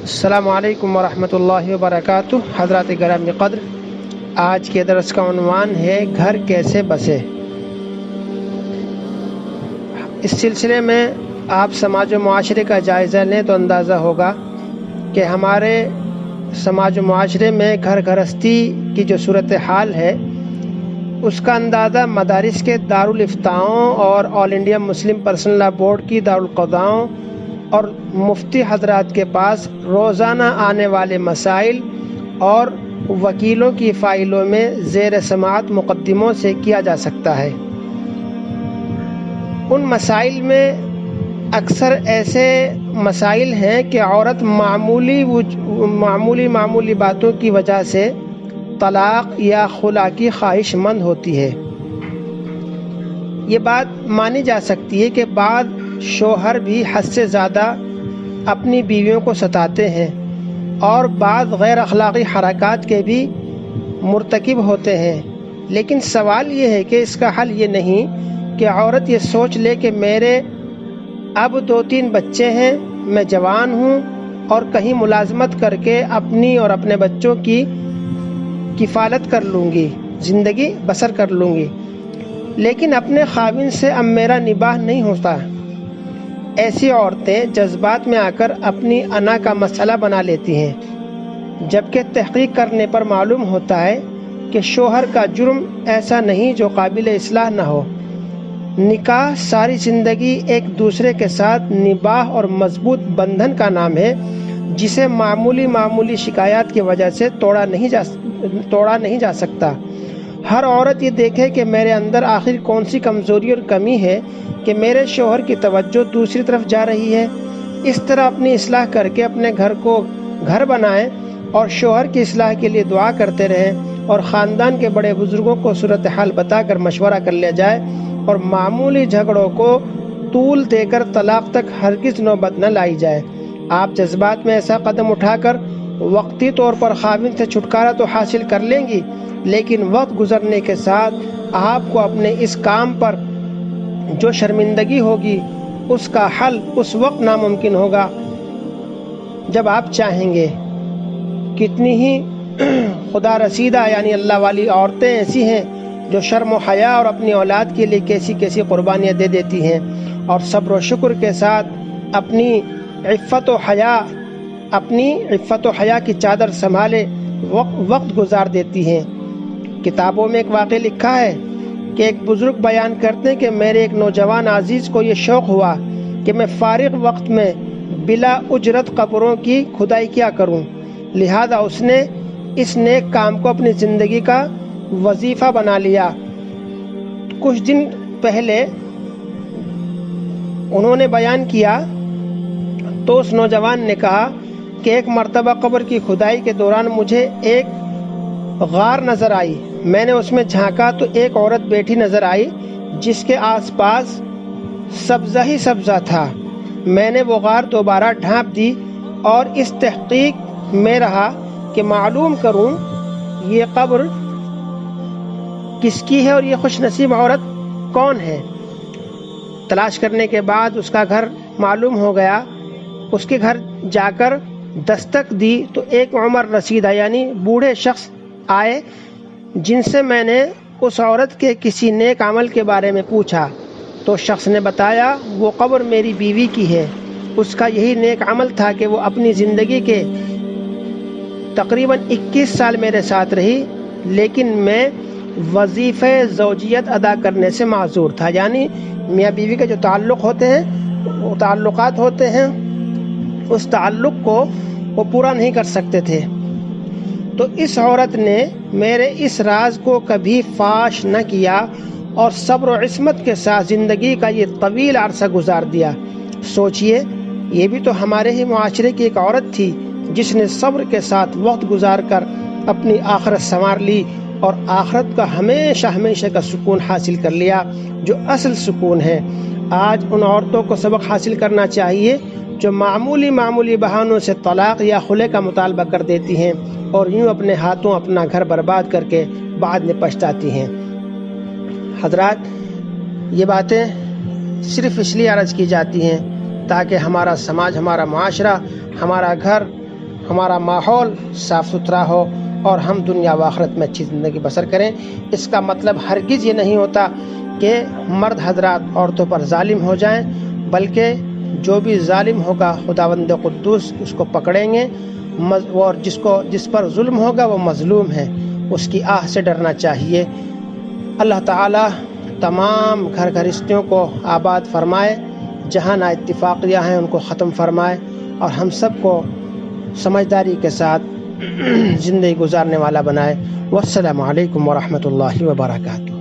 السلام علیکم ورحمۃ اللہ وبرکاتہ۔ حضرات گرامی قدر، آج کے درس کا عنوان ہے گھر کیسے بسے۔ اس سلسلے میں آپ سماج و معاشرے کا جائزہ لیں تو اندازہ ہوگا کہ ہمارے سماج و معاشرے میں گھر گھرستی کی جو صورتحال ہے اس کا اندازہ مدارس کے دارالفتاؤں اور All India Muslim Personal Law Board کی دارالقضاؤں اور مفتی حضرات کے پاس روزانہ آنے والے مسائل اور وکیلوں کی فائلوں میں زیر سماعت مقدموں سے کیا جا سکتا ہے۔ ان مسائل میں اکثر ایسے مسائل ہیں کہ عورت معمولی باتوں کی وجہ سے طلاق یا خلا کی خواہش مند ہوتی ہے۔ یہ بات مانی جا سکتی ہے کہ بعض شوہر بھی حد سے زیادہ اپنی بیویوں کو ستاتے ہیں اور بعض غیر اخلاقی حرکات کے بھی مرتکب ہوتے ہیں، لیکن سوال یہ ہے کہ اس کا حل یہ نہیں کہ عورت یہ سوچ لے کہ میرے اب 2-3 بچے ہیں، میں جوان ہوں اور کہیں ملازمت کر کے اپنی اور اپنے بچوں کی کفالت کر لوں گی، زندگی بسر کر لوں گی، لیکن اپنے خاوند سے اب میرا نباہ نہیں ہوتا۔ ایسی عورتیں جذبات میں آ کر اپنی انا کا مسئلہ بنا لیتی ہیں، جبکہ تحقیق کرنے پر معلوم ہوتا ہے کہ شوہر کا جرم ایسا نہیں جو قابل اصلاح نہ ہو۔ نکاح ساری زندگی ایک دوسرے کے ساتھ نباہ اور مضبوط بندھن کا نام ہے، جسے معمولی شکایات کی وجہ سے توڑا نہیں جا سکتا۔ ہر عورت یہ دیکھے کہ میرے اندر آخر کون سی کمزوری اور کمی ہے کہ میرے شوہر کی توجہ دوسری طرف جا رہی ہے۔ اس طرح اپنی اصلاح کر کے اپنے گھر کو گھر بنائیں اور شوہر کی اصلاح کے لیے دعا کرتے رہیں، اور خاندان کے بڑے بزرگوں کو صورتحال بتا کر مشورہ کر لیا جائے، اور معمولی جھگڑوں کو طول دے کر طلاق تک ہرگز نوبت نہ لائی جائے۔ آپ جذبات میں ایسا قدم اٹھا کر وقتی طور پر خاوند سے چھٹکارا تو حاصل کر لیں گی، لیکن وقت گزرنے کے ساتھ آپ کو اپنے اس کام پر جو شرمندگی ہوگی اس کا حل اس وقت ناممکن ہوگا جب آپ چاہیں گے۔ کتنی ہی خدا رسیدہ یعنی اللہ والی عورتیں ایسی ہیں جو شرم و حیا اور اپنی اولاد کے لیے کیسی قربانیاں دے دیتی ہیں، اور صبر و شکر کے ساتھ اپنی عفت و حیا کی چادر سنبھالے وقت گزار دیتی ہیں۔ کتابوں میں ایک واقعہ لکھا ہے کہ ایک بزرگ بیان کرتے ہیں کہ میرے ایک نوجوان عزیز کو یہ شوق ہوا کہ میں فارغ وقت میں بلا اجرت قبروں کی کھدائی کیا کروں، لہذا اس نے اس نیک کام کو اپنی زندگی کا وظیفہ بنا لیا۔ کچھ دن پہلے انہوں نے بیان کیا تو اس نوجوان نے کہا کہ ایک مرتبہ قبر کی کھدائی کے دوران مجھے ایک غار نظر آئی۔ میں نے اس میں جھانکا تو ایک عورت بیٹھی نظر آئی جس کے آس پاس سبزہ ہی سبزہ تھا۔ میں نے وہ غار دوبارہ ڈھانپ دی اور اس تحقیق میں رہا کہ معلوم کروں یہ قبر کس کی ہے اور یہ خوش نصیب عورت کون ہے۔ تلاش کرنے کے بعد اس کا گھر معلوم ہو گیا۔ اس کے گھر جا کر دستک دی تو ایک عمر رسیدہ یعنی بوڑھے شخص آئے، جن سے میں نے اس عورت کے کسی نیک عمل کے بارے میں پوچھا تو شخص نے بتایا وہ قبر میری بیوی کی ہے، اس کا یہی نیک عمل تھا کہ وہ اپنی زندگی کے تقریباً 21 سال میرے ساتھ رہی، لیکن میں وظیفہ زوجیت ادا کرنے سے معذور تھا، یعنی میاں بیوی کے جو تعلقات ہوتے ہیں اس تعلق کو وہ پورا نہیں کر سکتے تھے۔ تو اس عورت نے میرے اس راز کو کبھی فاش نہ کیا اور صبر و عصمت کے ساتھ زندگی کا یہ طویل عرصہ گزار دیا۔ سوچئے، یہ بھی تو ہمارے ہی معاشرے کی ایک عورت تھی جس نے صبر کے ساتھ وقت گزار کر اپنی آخرت سنوار لی اور آخرت کا ہمیشہ کا سکون حاصل کر لیا جو اصل سکون ہے۔ آج ان عورتوں کو سبق حاصل کرنا چاہیے جو معمولی بہانوں سے طلاق یا خلع کا مطالبہ کر دیتی ہیں اور یوں اپنے ہاتھوں اپنا گھر برباد کر کے بعد میں پچھتاتی ہیں۔ حضرات، یہ باتیں صرف اس لیے عرض کی جاتی ہیں تاکہ ہمارا سماج، ہمارا معاشرہ، ہمارا گھر ہمارا ماحول صاف ستھرا ہو اور ہم دنیا و آخرت میں اچھی زندگی بسر کریں۔ اس کا مطلب ہرگز یہ نہیں ہوتا کہ مرد حضرات عورتوں پر ظالم ہو جائیں، بلکہ جو بھی ظالم ہوگا خداوند قدوس اس کو پکڑیں گے، اور جس پر ظلم ہوگا وہ مظلوم ہے، اس کی آہ سے ڈرنا چاہیے۔ اللہ تعالی تمام گھر گھرستیوں کو آباد فرمائے، جہاں نا اتفاقیاں ہیں ان کو ختم فرمائے، اور ہم سب کو سمجھداری کے ساتھ زندگی گزارنے والا بنائے۔ والسلام علیکم ورحمۃ اللہ وبرکاتہ۔